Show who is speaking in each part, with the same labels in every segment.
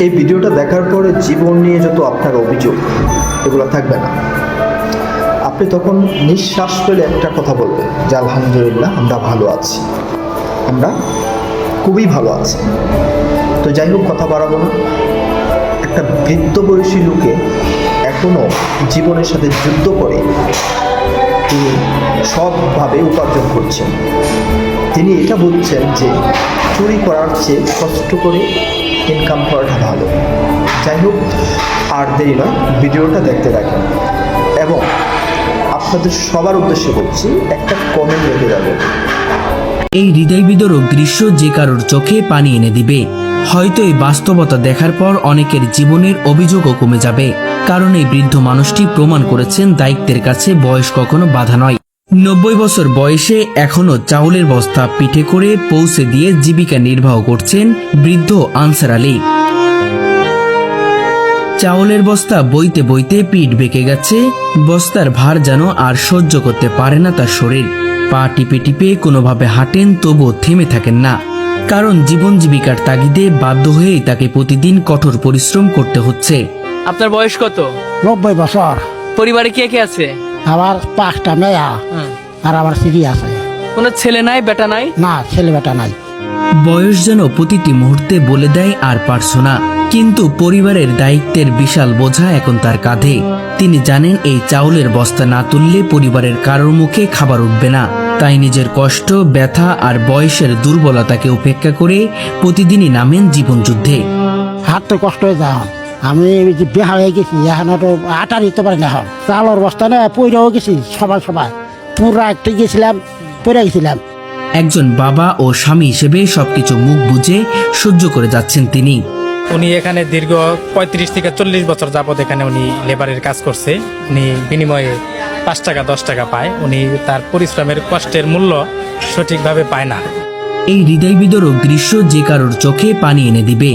Speaker 1: এই ভিডিওটা দেখার পরে জীবন নিয়ে যত আপনার অভিযোগ এগুলো থাকবে না। আপনি তখন নিঃশ্বাস ফেলে একটা কথা বলবেন যে আলহামদুলিল্লাহ আমরা ভালো আছি, আমরা খুবই ভালো আছি। তো যাই হোক, কথা বাড়াবো না। একটা বৃদ্ধ বয়সী লোকে এখনও জীবনের সাথে যুদ্ধ করে তিনি সবভাবে উপার্জন করছেন। তিনি এটা বলছেন যে চুরি করার চেয়ে কষ্ট করে ইনকাম করাটা ভালো। যাই হোক, আর দেরি নয়, ভিডিওটা দেখতে থাকেন এবং আপনাদের সবার উদ্দেশ্যে বলছি, একটা কমেন্ট রেখে যাবেন।
Speaker 2: এই হৃদয় বিদারক দৃশ্য যে কারোর চোখে পানি এনে দিবে। হয়তো এই বাস্তবতা দেখার পর অনেকের জীবনের অভিযোগও কমে যাবে, কারণ এই বৃদ্ধ মানুষটি প্রমাণ করেছেন দায়িত্বের কাছে বয়স কখনো বাধা নয়। 90 বছর বয়সে এখনো চাউলের বস্তা পিঠে করে পৌঁছে দিয়ে জীবিকা নির্বাহ করছেন বৃদ্ধ আনসার আলী। চাউলের বস্তা বইতে বইতে পিঠ বেঁকে গেছে, বস্তার ভার যেন আর সহ্য করতে পারে না তার শরীর। পা টিপে টিপে কোনোভাবে হাঁটেন, তবুও থেমে থাকেন না, কারণ জীবন জীবিকার তাগিদে বাধ্য হয়েই তাকে প্রতিদিন কঠোর পরিশ্রম করতে হচ্ছে।
Speaker 3: আপনার বয়স কত?
Speaker 4: 90 বছর।
Speaker 3: পরিবারে কে কে আছে?
Speaker 4: আমার 5টা মেয়ে আর আমার স্ত্রী আছে।
Speaker 3: কোনো ছেলে নাই, বেটা নাই?
Speaker 4: না, ছেলে বেটা নাই।
Speaker 2: বয়স যেন প্রতিটি মুহূর্তে বলে দেয় আর পারছো না, কিন্তু পরিবারের দায়িত্বের বিশাল বোঝা এখন তার কাঁধে। তিনি জানেন এই চাউলের বস্তা না তুললে পরিবারের কারোর মুখে খাবার উঠবে না। তাই নিজের কষ্ট, ব্যথা আর বয়সের দুর্বলতাকে উপেক্ষা করে প্রতিদিনই নামেন জীবনযুদ্ধে।
Speaker 4: হাঁটতে কষ্ট হয়ে যাও। আমি যে বেহা হয়ে গেছি, এখন তো আটা নিতে পারি না। এখন চাউলের বস্তা না পইরাও গেছি, সবাই পুরা একটা গেছিলাম, পড়ে গেছিলাম।
Speaker 2: একজন বাবা ও স্বামী হিসেবে সবকিছু মুখ বুঝে সহ্য করে যাচ্ছেন তিনি।
Speaker 5: উনি এখানে দীর্ঘ 35 থেকে 40 বছর যাবৎ এখানে উনি লেবারের কাজ করছে। উনি বিনিময়ে 5 টাকা 10 টাকা পায়। উনি তার পরিশ্রমের কষ্টের মূল্য সঠিকভাবে পায় না।
Speaker 2: এই হৃদয় বিদারক দৃশ্য যে কারোর চোখে পানি এনে দিবে।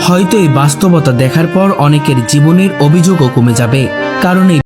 Speaker 2: হয়তো এই বাস্তবতা দেখার পর অনেকের জীবনের অভিযোগও কমে যাবে, কারণ এই